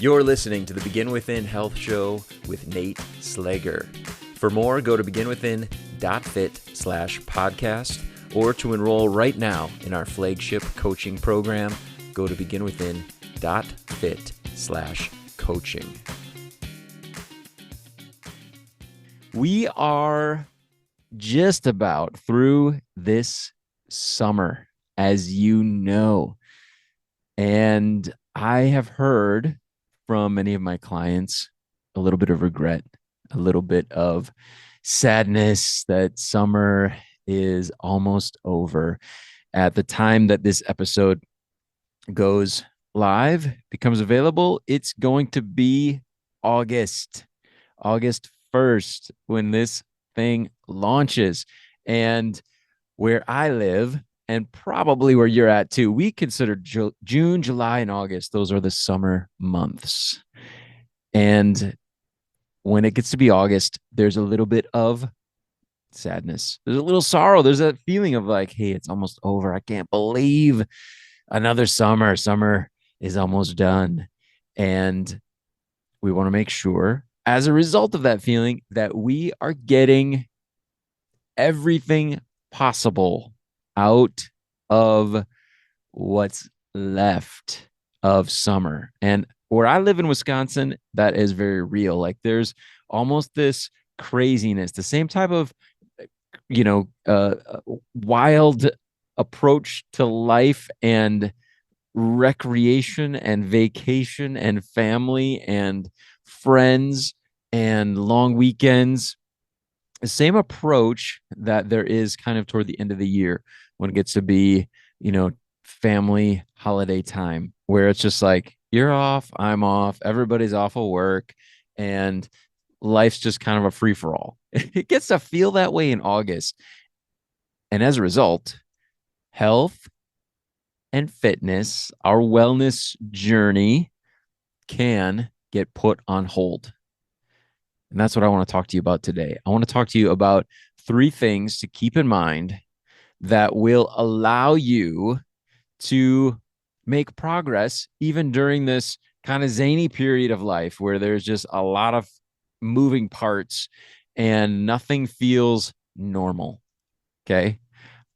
You're listening to the Begin Within Health Show with Nate Slager. For more, go to beginwithin.fit/podcast, or to enroll right now in our flagship coaching program, go to beginwithin.fit/coaching. We are just about through this summer, as you know, and I have heard from many of my clients a little bit of regret, a little bit of sadness that summer is almost over. At the time that this episode goes live, becomes available, it's going to be August 1st when this thing launches. And where I live, and probably where you're at too, we consider June, July, and August. Those are the summer months. And when it gets to be August, there's a little bit of sadness. There's a little sorrow. There's that feeling of like, hey, it's almost over. I can't believe another summer. Summer is almost done. And we want to make sure, as a result of that feeling, that we are getting everything possible out of what's left of summer. And where I live in Wisconsin, that is very real. Like there's almost this craziness, the same type of, wild approach to life and recreation and vacation and family and friends and long weekends. The same approach that there is kind of toward the end of the year when it gets to be, family holiday time, where it's just like, you're off, I'm off, everybody's off of work, and life's just kind of a free for all. It gets to feel that way in August. And as a result, health and fitness, our wellness journey, can get put on hold. And that's what I want to talk to you about today. I want to talk to you about 3 things to keep in mind that will allow you to make progress even during this kind of zany period of life where there's just a lot of moving parts and nothing feels normal. Okay.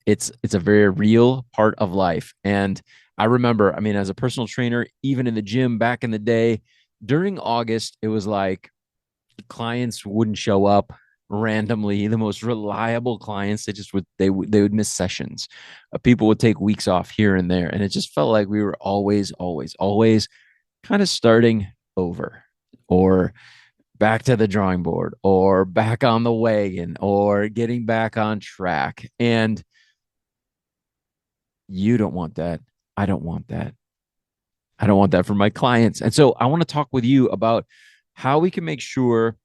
It's a very real part of life. And I remember, as a personal trainer, even in the gym back in the day, during August, it was like, clients wouldn't show up randomly. The most reliable clients, they would miss sessions. People would take weeks off here and there, and it just felt like we were always kind of starting over, or back to the drawing board, or back on the wagon, or getting back on track. And you don't want that. I don't want that. I don't want that for my clients. And so I want to talk with you about how we can make sure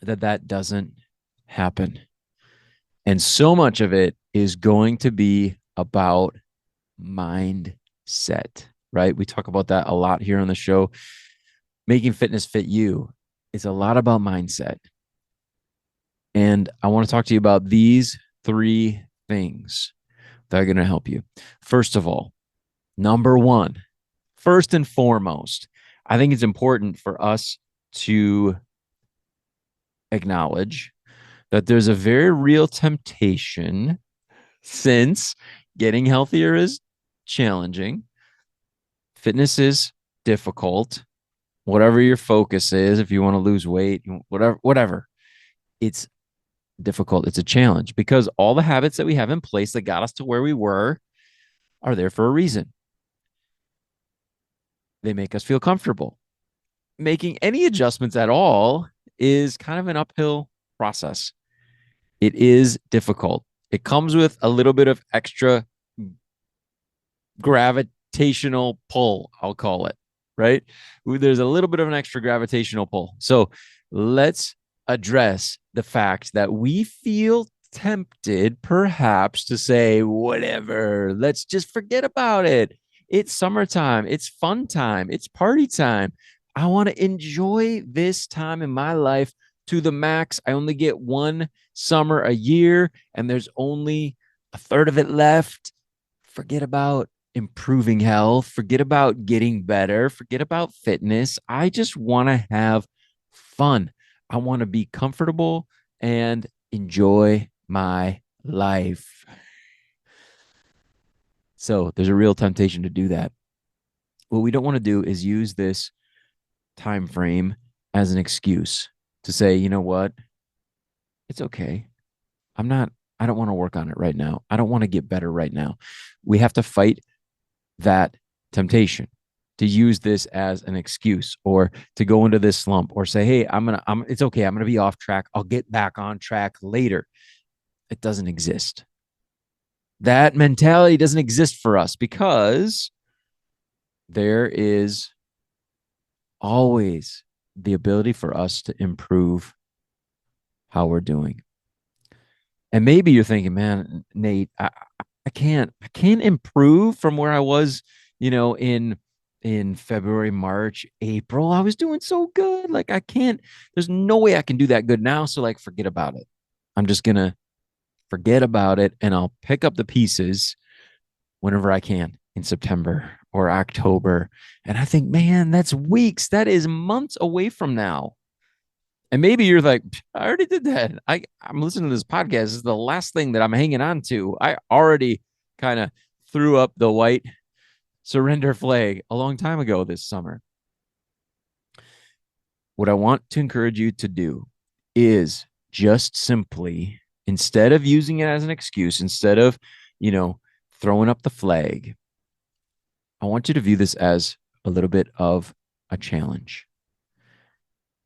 that doesn't happen. And so much of it is going to be about mindset, right? We talk about that a lot here on the show. Making fitness fit you is a lot about mindset. And I want to talk to you about these 3 things that are going to help you. First of all, number 1, first and foremost, I think it's important for us to acknowledge that there's a very real temptation, since getting healthier is challenging, fitness is difficult, whatever your focus is, if you want to lose weight, whatever, it's difficult. It's a challenge because all the habits that we have in place that got us to where we were are there for a reason. They make us feel comfortable. Making any adjustments at all is kind of an uphill process. It is difficult. It comes with a little bit of extra gravitational pull, I'll call it, right? There's a little bit of an extra gravitational pull. So let's address the fact that we feel tempted perhaps to say, whatever, let's just forget about it. It's summertime. It's fun time. It's party time. I want to enjoy this time in my life to the max. I only get one summer a year, and there's only a third of it left. Forget about improving health, forget about getting better, forget about fitness. I just want to have fun. I want to be comfortable and enjoy my life. So there's a real temptation to do that. What we don't want to do is use this time frame as an excuse to say, you know what? It's okay. I'm not, I don't want to work on it right now. I don't want to get better right now. We have to fight that temptation to use this as an excuse or to go into this slump or say, hey, it's okay. I'm going to be off track. I'll get back on track later. It doesn't exist. That mentality doesn't exist for us because there is always the ability for us to improve how we're doing. And maybe you're thinking, man, Nate, I can't improve from where I was, in February, March, April. I was doing so good. Like I can't, there's no way I can do that good now. So like forget about it. I'm just gonna forget about it and I'll pick up the pieces whenever I can in September or October. And I think, man, that's weeks. That is months away from now. And maybe you're like, I already did that. I'm listening to this podcast. This is the last thing that I'm hanging on to. I already kind of threw up the white surrender flag a long time ago this summer. What I want to encourage you to do is just simply, instead of using it as an excuse, instead of, throwing up the flag, I want you to view this as a little bit of a challenge.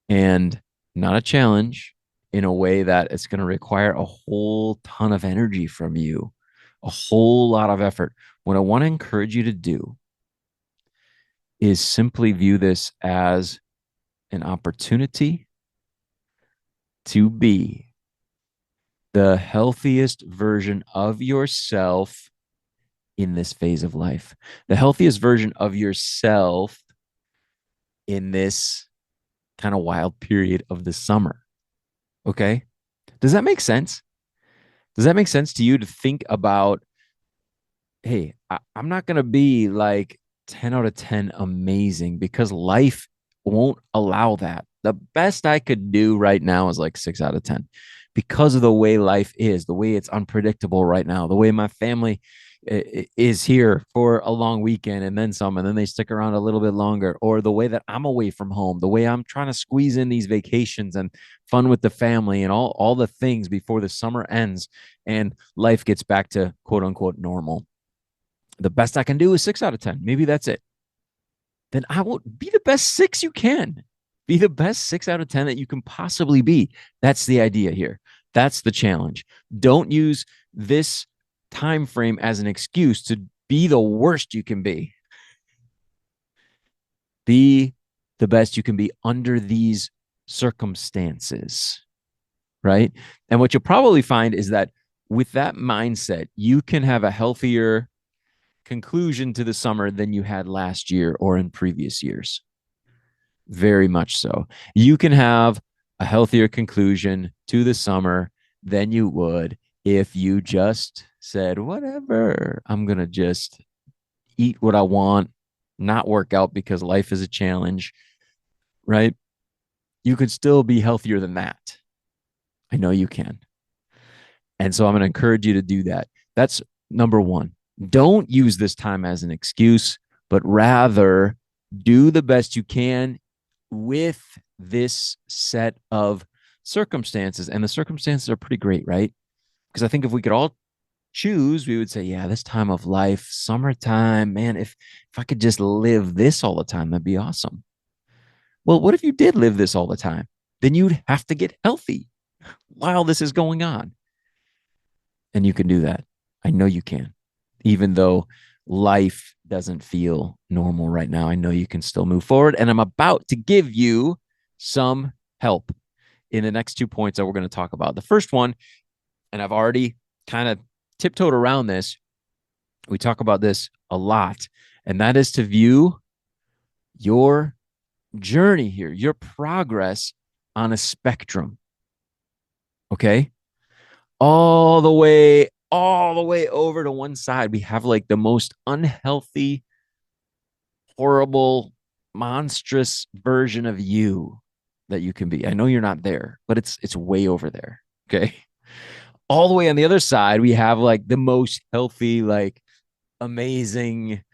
And not a challenge in a way that it's going to require a whole ton of energy from you, a whole lot of effort. What I want to encourage you to do is simply view this as an opportunity to be the healthiest version of yourself in this phase of life, the healthiest version of yourself in this kind of wild period of the summer. Okay. Does that make sense? Does that make sense to you to think about, hey, I'm not going to be like 10 out of 10 amazing because life won't allow that. The best I could do right now is like 6 out of 10 because of the way life is, the way it's unpredictable right now, the way my family is here for a long weekend and then some, and then they stick around a little bit longer, or the way that I'm away from home, the way I'm trying to squeeze in these vacations and fun with the family and all the things before the summer ends and life gets back to quote unquote normal. The best I can do is 6 out of 10. Maybe that's it. Then I will be the best six you can. Be the best 6 out of 10 that you can possibly be. That's the idea here. That's the challenge. Don't use this time frame as an excuse to be the worst you can be. Be the best you can be under these circumstances, right? And what you'll probably find is that with that mindset, you can have a healthier conclusion to the summer than you had last year or in previous years. Very much so. You can have a healthier conclusion to the summer than you would if you just said, whatever, I'm going to just eat what I want, not work out because life is a challenge, right? You could still be healthier than that. I know you can. And so I'm going to encourage you to do that. That's number one. Don't use this time as an excuse, but rather do the best you can with this set of circumstances. And the circumstances are pretty great, right? Because I think if we could all choose, we would say, yeah, this time of life, summertime, man, if I could just live this all the time, that'd be awesome. Well, what if you did live this all the time? Then you'd have to get healthy while this is going on. And you can do that. I know you can. Even though life doesn't feel normal right now, I know you can still move forward. And I'm about to give you some help in the next 2 points that we're going to talk about. The first one, and I've already kind of tiptoed around this, we talk about this a lot, and that is to view your journey here, your progress on a spectrum. Okay. All the way all the way over to one side, we have like the most unhealthy, horrible, monstrous version of you that you can be. I know you're not there, but it's way over there. Okay. All the way on the other side, we have like the most healthy, like amazing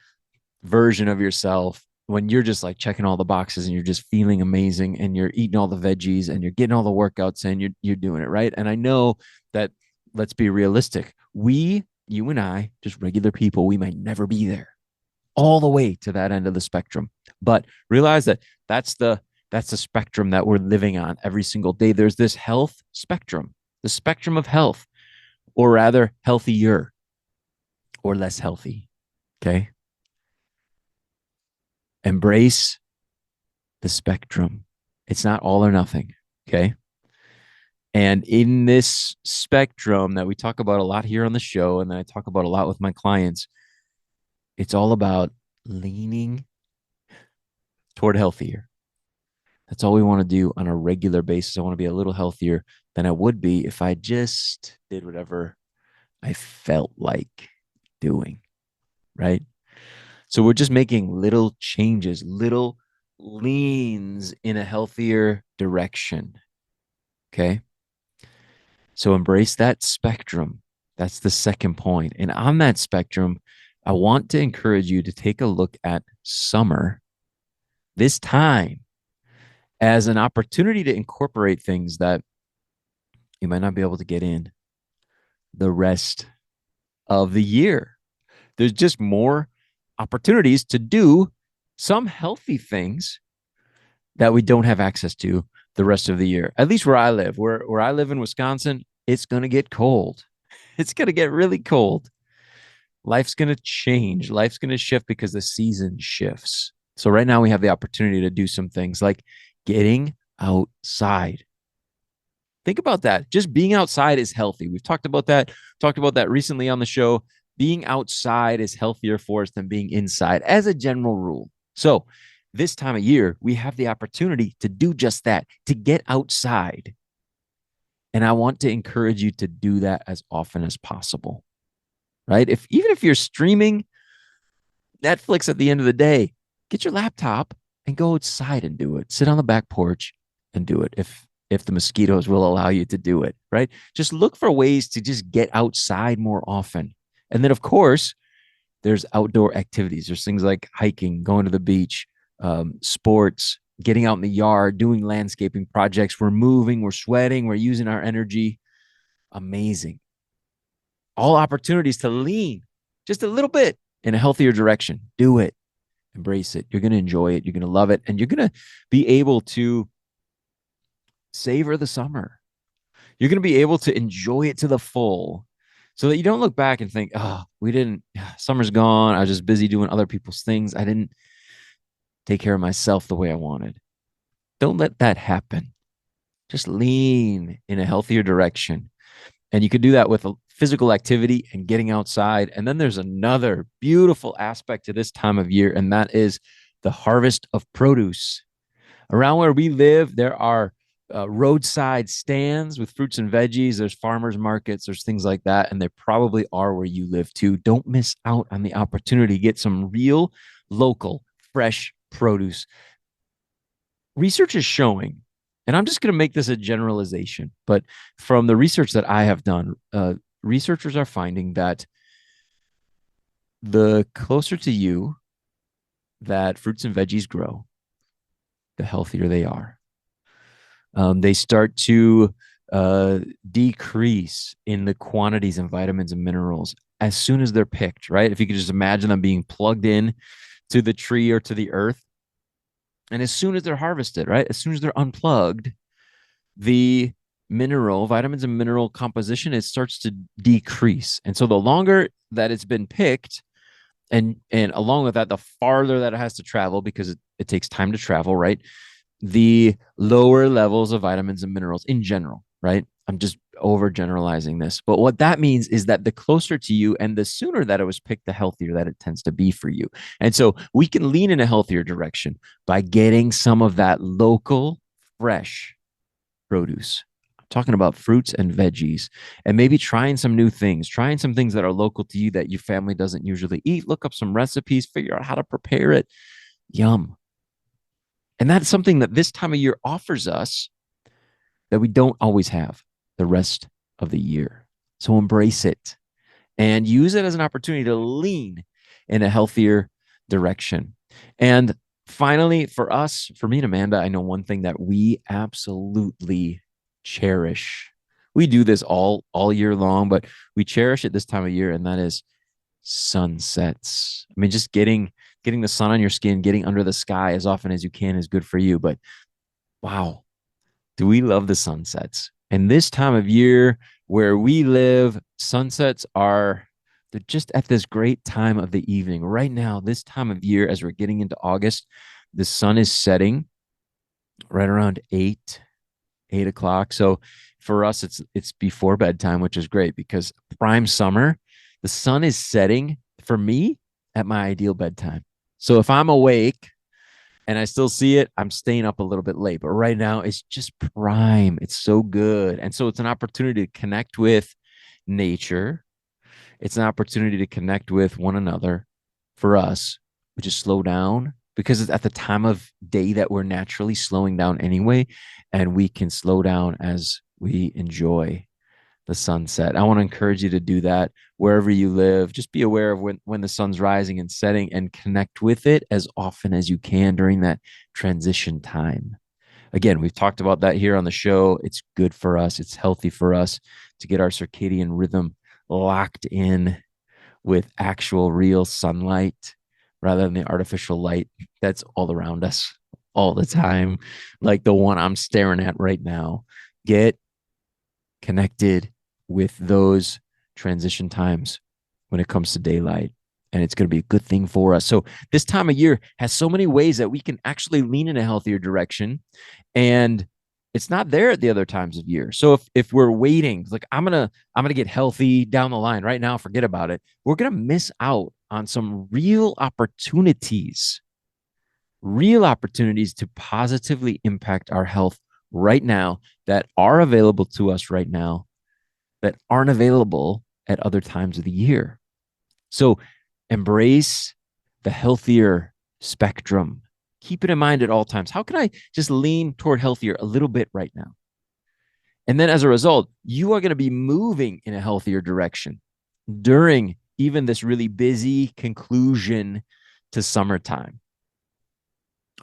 version of yourself when you're just like checking all the boxes and you're just feeling amazing and you're eating all the veggies and you're getting all the workouts in, you're doing it right. And I know that, let's be realistic. You and I, just regular people, we might never be there all the way to that end of the spectrum. But realize that that's the spectrum that we're living on every single day. There's this health spectrum, the spectrum of health, or rather healthier or less healthy. Okay. Embrace the spectrum. It's not all or nothing. Okay. And in this spectrum that we talk about a lot here on the show, and that I talk about a lot with my clients, it's all about leaning toward healthier. That's all we want to do on a regular basis. I want to be a little healthier than I would be if I just did whatever I felt like doing. Right. So we're just making little changes, little leans in a healthier direction. Okay. So embrace that spectrum. That's the second point. And on that spectrum, I want to encourage you to take a look at summer this time as an opportunity to incorporate things that you might not be able to get in the rest of the year. There's just more opportunities to do some healthy things that we don't have access to the rest of the year. At least where I live, where I live in Wisconsin, it's going to get cold. It's going to get really cold. Life's going to change. Life's going to shift because the season shifts. So right now we have the opportunity to do some things like getting outside. Think about that. Just being outside is healthy. We've talked about that recently on the show. Being outside is healthier for us than being inside as a general rule. So this time of year, we have the opportunity to do just that, to get outside. And I want to encourage you to do that as often as possible, right? Even if you're streaming Netflix at the end of the day, get your laptop and go outside and do it. Sit on the back porch and do it if the mosquitoes will allow you to do it, right? Just look for ways to just get outside more often. And then, of course, there's outdoor activities. There's things like hiking, going to the beach, sports, getting out in the yard, doing landscaping projects. We're moving, we're sweating, we're using our energy. Amazing. All opportunities to lean just a little bit in a healthier direction. Do it. Embrace it. You're going to enjoy it. You're going to love it. And you're going to be able to savor the summer. You're going to be able to enjoy it to the full so that you don't look back and think, oh, summer's gone. I was just busy doing other people's things. I didn't take care of myself the way I wanted. Don't let that happen. Just lean in a healthier direction. And you could do that with a physical activity and getting outside. And then there's another beautiful aspect to this time of year, and that is the harvest of produce. Around where we live, there are roadside stands with fruits and veggies. There's farmers markets. There's things like that. And there probably are where you live too. Don't miss out on the opportunity to get some real, local, fresh produce. Research is showing, and I'm just going to make this a generalization, but from the research that I have done, researchers are finding that the closer to you that fruits and veggies grow, the healthier they are. They start to decrease in the quantities of vitamins and minerals as soon as they're picked, right? If you could just imagine them being plugged in to the tree or to the earth, and as soon as they're harvested, right? As soon as they're unplugged, the vitamins and mineral composition, it starts to decrease. And so the longer that it's been picked, and along with that, the farther that it has to travel, because it takes time to travel, right? The lower levels of vitamins and minerals in general, right? I'm just overgeneralizing this. But what that means is that the closer to you and the sooner that it was picked, the healthier that it tends to be for you. And so we can lean in a healthier direction by getting some of that local, fresh produce. talking about fruits and veggies, and maybe trying some things that are local to you that your family doesn't usually eat. Look up some recipes, figure out how to prepare it. Yum. And that's something that this time of year offers us that we don't always have the rest of the year. So embrace it and use it as an opportunity to lean in a healthier direction. And finally, for us, for me and Amanda, I know one thing that we absolutely cherish. We do this all year long, but we cherish it this time of year, and that is sunsets. I mean, just getting the sun on your skin, getting under the sky as often as you can is good for you. But wow, do we love the sunsets? And this time of year where we live, sunsets are they're just at this great time of the evening. Right now, this time of year, as we're getting into August, the sun is setting right around 8 o'clock. So for us, it's before bedtime, which is great because prime summer, the sun is setting for me at my ideal bedtime. So if I'm awake and I still see it, I'm staying up a little bit late. But right now, it's just prime. It's so good. And so it's an opportunity to connect with nature. It's an opportunity to connect with one another for us, which is slow down because it's at the time of day that we're naturally slowing down anyway. And we can slow down as we enjoy the sunset. I want to encourage you to do that wherever you live. Just be aware of when the sun's rising and setting and connect with it as often as you can during that transition time. Again, we've talked about that here on the show. It's good for us, it's healthy for us to get our circadian rhythm locked in with actual real sunlight rather than the artificial light that's all around us all the time, like the one I'm staring at right now. Get connected with those transition times when it comes to daylight. And it's going to be a good thing for us. So this time of year has so many ways that we can actually lean in a healthier direction. And it's not there at the other times of year. So if we're waiting, like I'm gonna get healthy down the line right now, forget about it. We're gonna miss out on some real opportunities to positively impact our health right now that are available to us right now that aren't available at other times of the year. So embrace the healthier spectrum. Keep it in mind at all times. How can I just lean toward healthier a little bit right now? And then as a result, you are going to be moving in a healthier direction during even this really busy conclusion to summertime.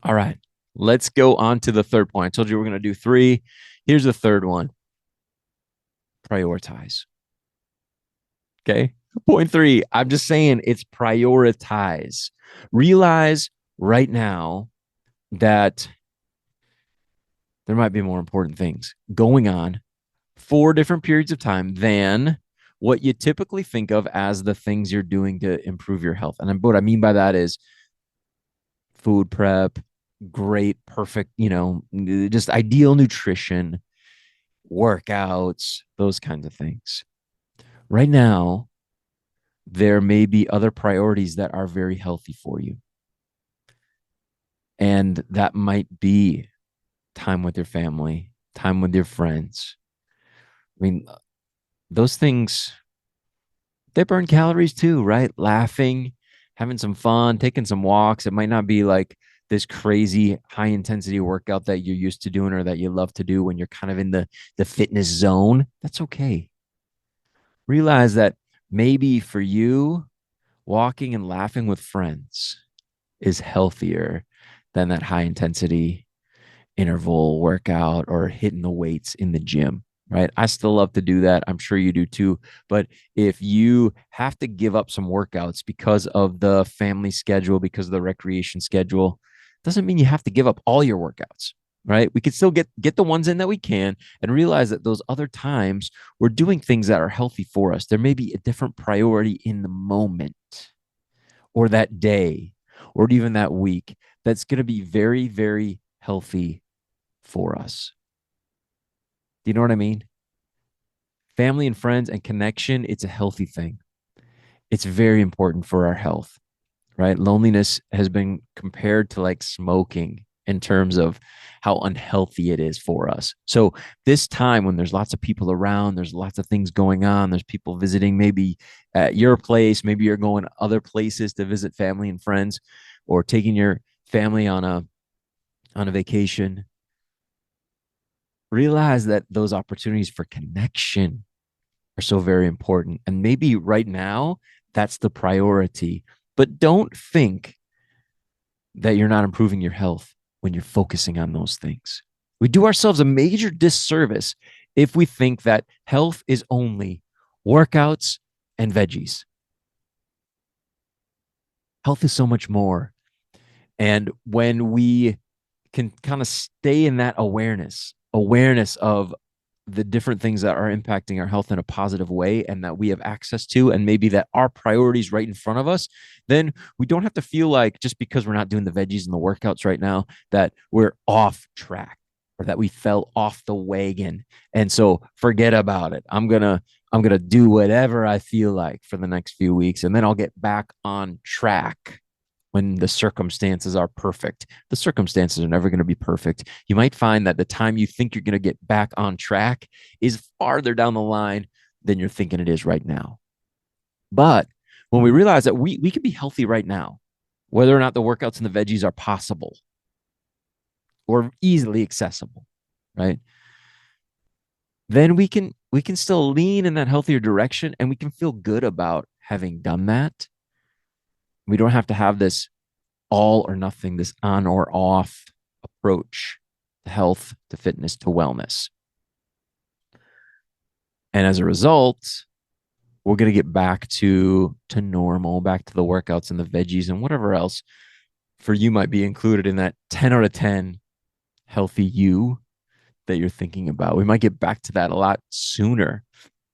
All right, let's go on to the third point. I told you we're going to do three. Here's the third one: prioritize. Okay. Point three, I'm just saying it's prioritize. Realize right now that there might be more important things going on for different periods of time than what you typically think of as the things you're doing to improve your health. And what I mean by that is food prep, great, perfect, just ideal nutrition, workouts, those kinds of things. Right now, there may be other priorities that are very healthy for you. And that might be time with your family, time with your friends. I mean, those things, they burn calories too, right? Laughing, having some fun, taking some walks. It might not be like this crazy high intensity workout that you're used to doing or that you love to do when you're kind of in the fitness zone. That's okay. Realize that maybe for you, walking and laughing with friends is healthier than that high intensity interval workout or hitting the weights in the gym, right? I still love to do that. I'm sure you do too. But if you have to give up some workouts because of the family schedule, because of the recreation schedule, doesn't mean you have to give up all your workouts, right? We could still get the ones in that we can and realize that those other times we're doing things that are healthy for us. There may be a different priority in the moment or that day or even that week that's going to be very, very healthy for us. Do you know what I mean? Family and friends and connection, it's a healthy thing. It's very important for our health, right? Loneliness has been compared to like smoking. in terms of how unhealthy it is for us. So this time when there's lots of people around, there's lots of things going on, there's people visiting maybe at your place, maybe you're going other places to visit family and friends, or taking your family on a vacation. Realize that those opportunities for connection are so very important. And maybe right now, that's the priority. But don't think that you're not improving your health when you're focusing on those things. We do ourselves a major disservice if we think that health is only workouts and veggies. Health is so much more. And when we can kind of stay in that awareness of the different things that are impacting our health in a positive way and that we have access to, and maybe that our priorities right in front of us, then we don't have to feel like just because we're not doing the veggies and the workouts right now that we're off track or that we fell off the wagon. And so forget about it. I'm going to do whatever I feel like for the next few weeks, and then I'll get back on track when the circumstances are perfect. The circumstances are never going to be perfect. You might find that the time you think you're going to get back on track is farther down the line than you're thinking it is right now. But when we realize that we can be healthy right now, whether or not the workouts and the veggies are possible or easily accessible, right? Then we can still lean in that healthier direction, and we can feel good about having done that. We don't have to have this all or nothing, this on or off approach to health, to fitness, to wellness. And as a result, we're going to get back to normal, back to the workouts and the veggies and whatever else for you might be included in that 10 out of 10 healthy you that you're thinking about. We might get back to that a lot sooner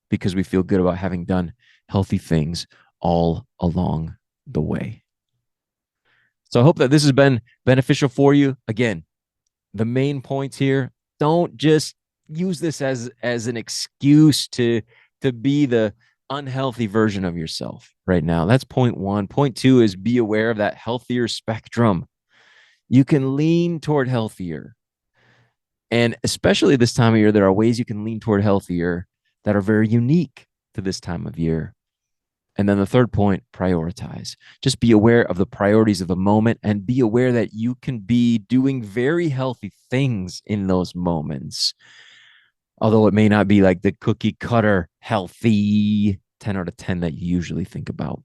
because we feel good about having done healthy things all along the way. So I hope that this has been beneficial for you. Again, the main points here, don't just use this as an excuse to be the unhealthy version of yourself right now. That's point one. Point two is be aware of that healthier spectrum. You can lean toward healthier. And especially this time of year, there are ways you can lean toward healthier that are very unique to this time of year. And then the third point, prioritize. Just be aware of the priorities of the moment and be aware that you can be doing very healthy things in those moments. Although it may not be like the cookie cutter healthy 10 out of 10 that you usually think about.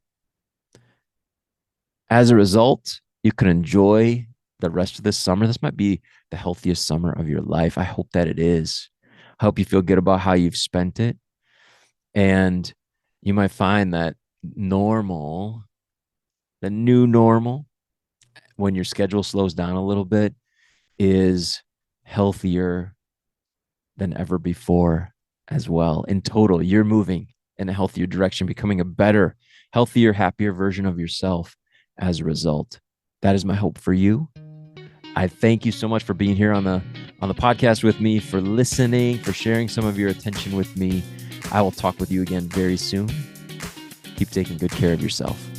As a result, you can enjoy the rest of this summer. This might be the healthiest summer of your life. I hope that it is. I hope you feel good about how you've spent it. And you might find that normal, the new normal, when your schedule slows down a little bit, is healthier than ever before as well. In total, you're moving in a healthier direction, becoming a better, healthier, happier version of yourself as a result. That is my hope for you. I thank you so much for being here on the podcast with me, for listening, for sharing some of your attention with me. I will talk with you again very soon. Keep taking good care of yourself.